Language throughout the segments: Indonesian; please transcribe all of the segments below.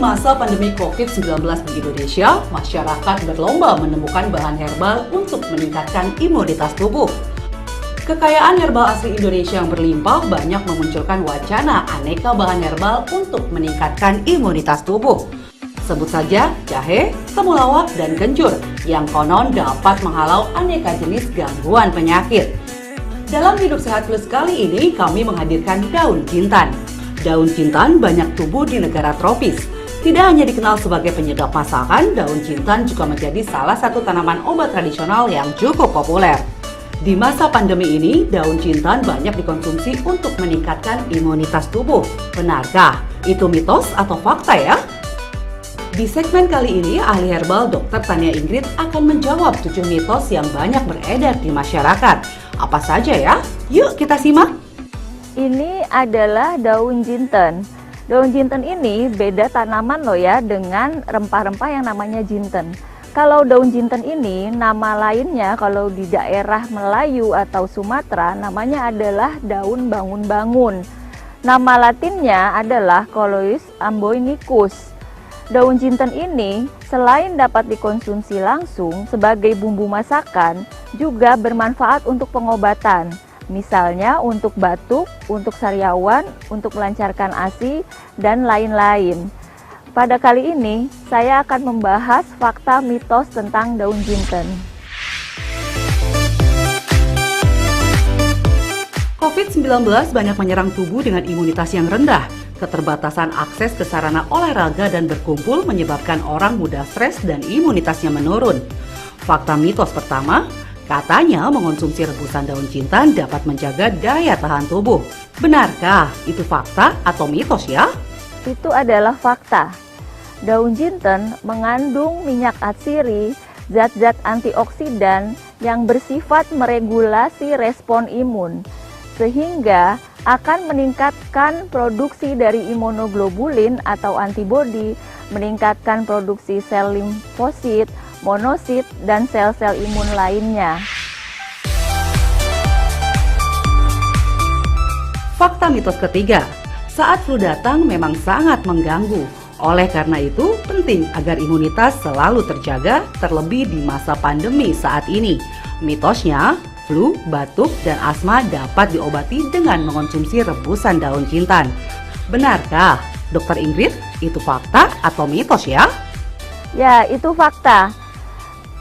masa pandemi COVID-19 di Indonesia, masyarakat berlomba menemukan bahan herbal untuk meningkatkan imunitas tubuh. Kekayaan herbal asli Indonesia yang berlimpah banyak memunculkan wacana aneka bahan herbal untuk meningkatkan imunitas tubuh. Sebut saja jahe, temulawak, dan kencur yang konon dapat menghalau aneka jenis gangguan penyakit. Dalam Hidup Sehat Plus kali ini kami menghadirkan daun jintan. Daun jintan banyak tumbuh di negara tropis. Tidak hanya dikenal sebagai penyedap masakan, daun jintan juga menjadi salah satu tanaman obat tradisional yang cukup populer. Di masa pandemi ini, daun jintan banyak dikonsumsi untuk meningkatkan imunitas tubuh. Benarkah itu mitos atau fakta ya? Di segmen kali ini, ahli herbal Dr. Tania Ingrid akan menjawab 7 mitos yang banyak beredar di masyarakat. Apa saja ya? Yuk kita simak! Ini adalah daun jinten. Daun jinten ini beda tanaman loh ya dengan rempah-rempah yang namanya jinten. Kalau daun jinten ini nama lainnya kalau di daerah Melayu atau Sumatera namanya adalah daun bangun-bangun. Nama latinnya adalah Coloeus amboinicus. Daun jinten ini selain dapat dikonsumsi langsung sebagai bumbu masakan juga bermanfaat untuk pengobatan. Misalnya untuk batuk, untuk sariawan, untuk melancarkan ASI, dan lain-lain. Pada kali ini, saya akan membahas fakta mitos tentang daun jinten. COVID-19 banyak menyerang tubuh dengan imunitas yang rendah. Keterbatasan akses ke sarana olahraga dan berkumpul menyebabkan orang mudah stres dan imunitasnya menurun. Fakta mitos pertama, katanya mengonsumsi rebusan daun jintan dapat menjaga daya tahan tubuh. Benarkah itu fakta atau mitos ya? Itu adalah fakta. Daun jinten mengandung minyak atsiri, zat-zat antioksidan yang bersifat meregulasi respon imun, sehingga akan meningkatkan produksi dari imunoglobulin atau antibodi, meningkatkan produksi sel limfosit, monosit, dan sel-sel imun lainnya. Fakta mitos ketiga, saat flu datang memang sangat mengganggu. Oleh karena itu, penting agar imunitas selalu terjaga, terlebih di masa pandemi saat ini. Mitosnya, flu, batuk, dan asma dapat diobati dengan mengonsumsi rebusan daun jintan. Benarkah, Dr. Ingrid, itu fakta atau mitos ya? Ya, itu fakta.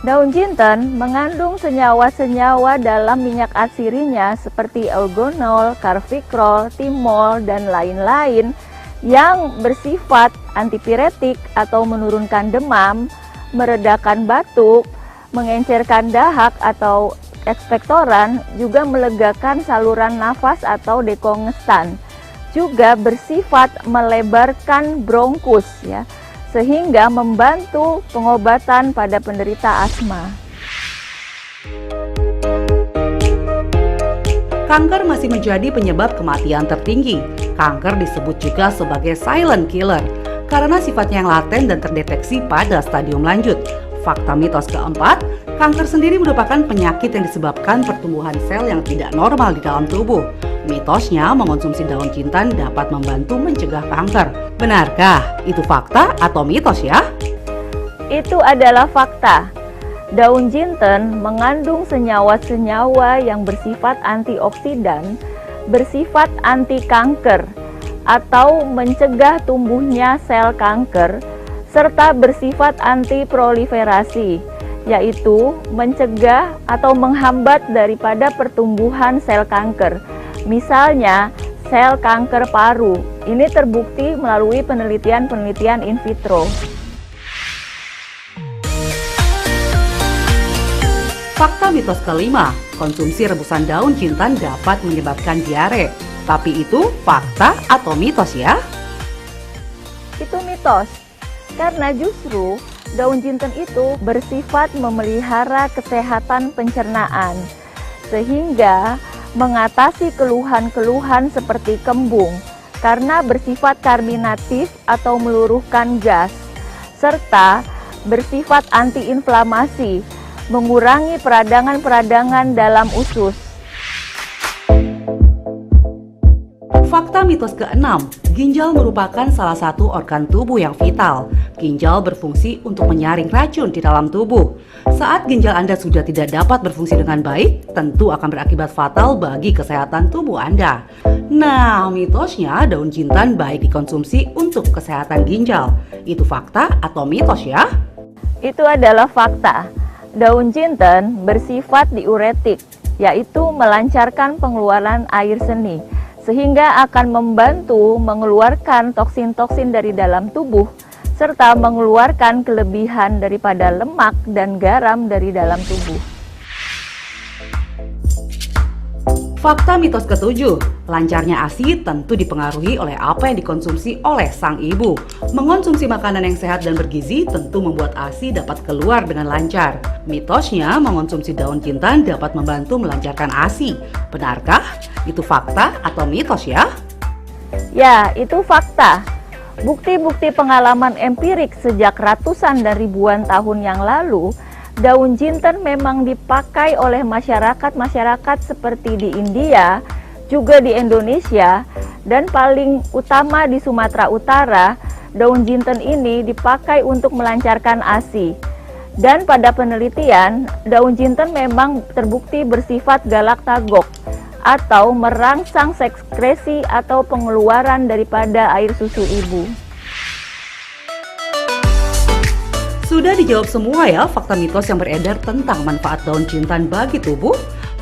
Daun jinten mengandung senyawa-senyawa dalam minyak atsirinya seperti eugenol, carfentanil, thymol, dan lain-lain yang bersifat antipiretik atau menurunkan demam, meredakan batuk, mengencerkan dahak atau ekspektoran, juga melegakan saluran nafas atau dekongestan. Juga bersifat melebarkan bronkus ya, sehingga membantu pengobatan pada penderita asma. Kanker masih menjadi penyebab kematian tertinggi. Kanker disebut juga sebagai silent killer karena sifatnya yang laten dan terdeteksi pada stadium lanjut. Fakta mitos keempat, kanker sendiri merupakan penyakit yang disebabkan pertumbuhan sel yang tidak normal di dalam tubuh. Mitosnya mengonsumsi daun jintan dapat membantu mencegah kanker. Benarkah itu fakta atau mitos ya? Itu adalah fakta. Daun jinten mengandung senyawa-senyawa yang bersifat antioksidan, bersifat anti kanker atau mencegah tumbuhnya sel kanker, serta bersifat anti proliferasi, yaitu mencegah atau menghambat daripada pertumbuhan sel kanker. Misalnya, sel kanker paru. Ini terbukti melalui penelitian-penelitian in vitro. Fakta mitos kelima, konsumsi rebusan daun jintan dapat menyebabkan diare. Tapi itu fakta atau mitos ya? Itu mitos, karena justru daun jinten itu bersifat memelihara kesehatan pencernaan, sehingga mengatasi keluhan-keluhan seperti kembung, karena bersifat karminatif atau meluruhkan gas, serta bersifat antiinflamasi, mengurangi peradangan-peradangan dalam usus. Fakta mitos ke-6, ginjal merupakan salah satu organ tubuh yang vital. Ginjal berfungsi untuk menyaring racun di dalam tubuh. Saat ginjal Anda sudah tidak dapat berfungsi dengan baik, tentu akan berakibat fatal bagi kesehatan tubuh Anda. Nah, mitosnya daun jintan baik dikonsumsi untuk kesehatan ginjal. Itu fakta atau mitos ya? Itu adalah fakta. Daun jinten bersifat diuretik, yaitu melancarkan pengeluaran air seni, sehingga akan membantu mengeluarkan toksin-toksin dari dalam tubuh, serta mengeluarkan kelebihan daripada lemak dan garam dari dalam tubuh. Fakta mitos ke-7, lancarnya ASI tentu dipengaruhi oleh apa yang dikonsumsi oleh sang ibu. Mengonsumsi makanan yang sehat dan bergizi tentu membuat ASI dapat keluar dengan lancar. Mitosnya mengonsumsi daun jintan dapat membantu melancarkan ASI. Benarkah? Itu fakta atau mitos ya? Ya, itu fakta. Bukti-bukti pengalaman empirik sejak ratusan dan ribuan tahun yang lalu, daun jinten memang dipakai oleh masyarakat-masyarakat seperti di India, juga di Indonesia, dan paling utama di Sumatera Utara. Daun jinten ini dipakai untuk melancarkan ASI. Dan pada penelitian, daun jinten memang terbukti bersifat galaktagok atau merangsang sekresi atau pengeluaran daripada air susu ibu. Sudah dijawab semua ya fakta mitos yang beredar tentang manfaat daun jintan bagi tubuh?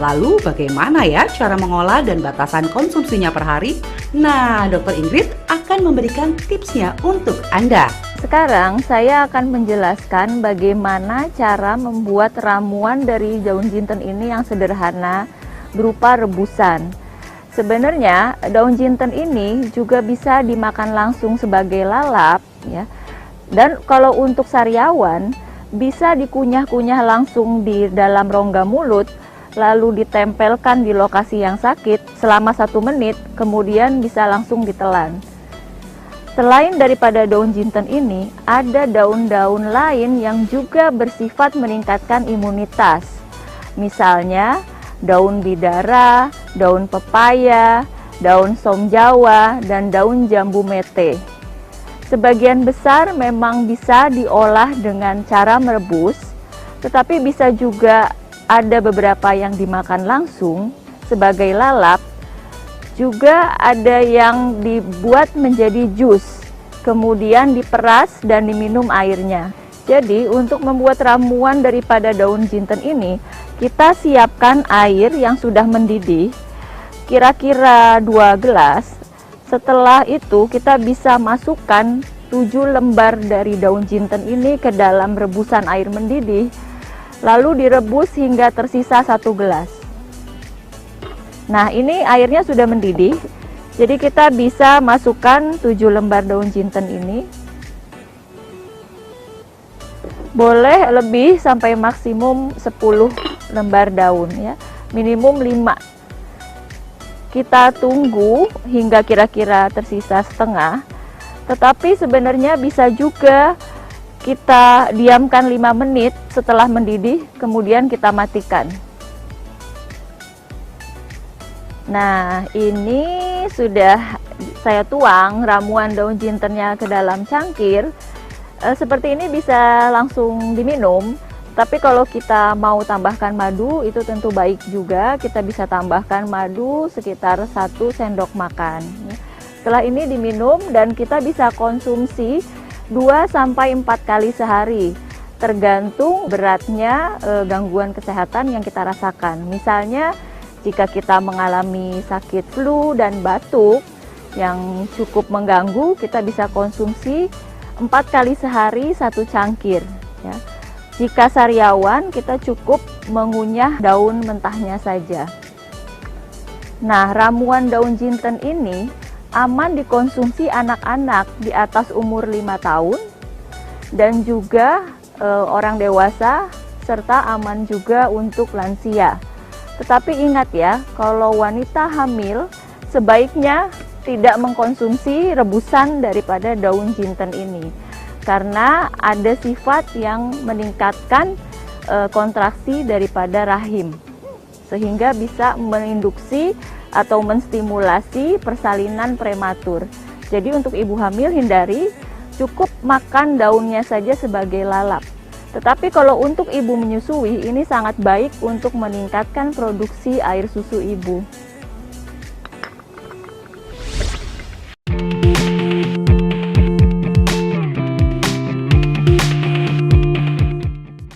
Lalu bagaimana ya cara mengolah dan batasan konsumsinya per hari? Nah, Dr. Ingrid akan memberikan tipsnya untuk Anda. Sekarang saya akan menjelaskan bagaimana cara membuat ramuan dari daun jinten ini yang sederhana berupa rebusan. Sebenarnya daun jinten ini juga bisa dimakan langsung sebagai lalap ya. Dan kalau untuk sariawan bisa dikunyah-kunyah langsung di dalam rongga mulut, lalu ditempelkan di lokasi yang sakit selama 1 menit, kemudian bisa langsung ditelan. Selain daripada daun jinten ini, ada daun-daun lain yang juga bersifat meningkatkan imunitas. Misalnya daun bidara, daun pepaya, daun som jawa, dan daun jambu mete. Sebagian besar memang bisa diolah dengan cara merebus, tetapi bisa juga ada beberapa yang dimakan langsung sebagai lalap. Juga ada yang dibuat menjadi jus, kemudian diperas dan diminum airnya. Jadi untuk membuat ramuan daripada daun jinten ini, kita siapkan air yang sudah mendidih, kira-kira 2 gelas. Setelah itu kita bisa masukkan 7 lembar dari daun jinten ini ke dalam rebusan air mendidih, lalu direbus hingga tersisa 1 gelas. Nah, ini airnya sudah mendidih, jadi kita bisa masukkan 7 lembar daun jinten ini. Boleh lebih sampai maksimum 10 lembar daun ya, minimum 5. Kita tunggu hingga kira-kira tersisa setengah, tetapi sebenarnya bisa juga kita diamkan 5 menit setelah mendidih, kemudian kita matikan. Nah, ini sudah saya tuang ramuan daun jintennya ke dalam cangkir. Seperti ini bisa langsung diminum. Tapi kalau kita mau tambahkan madu, itu tentu baik juga. Kita bisa tambahkan madu sekitar 1 sendok makan. Setelah ini diminum dan kita bisa konsumsi 2-4 kali sehari. Tergantung beratnya gangguan kesehatan yang kita rasakan. Misalnya jika kita mengalami sakit flu dan batuk yang cukup mengganggu, kita bisa konsumsi 4 kali sehari 1 cangkir ya. Jika sariawan, kita cukup mengunyah daun mentahnya saja. Nah, ramuan daun jinten ini aman dikonsumsi anak-anak di atas umur 5 tahun dan juga orang dewasa, serta aman juga untuk lansia. Tetapi ingat ya, kalau wanita hamil sebaiknya tidak mengkonsumsi rebusan daripada daun jinten ini, karena ada sifat yang meningkatkan kontraksi daripada rahim. sehingga bisa menginduksi atau menstimulasi persalinan prematur. Jadi untuk ibu hamil hindari, cukup makan daunnya saja sebagai lalap. Tetapi kalau untuk ibu menyusui, ini sangat baik untuk meningkatkan produksi air susu ibu.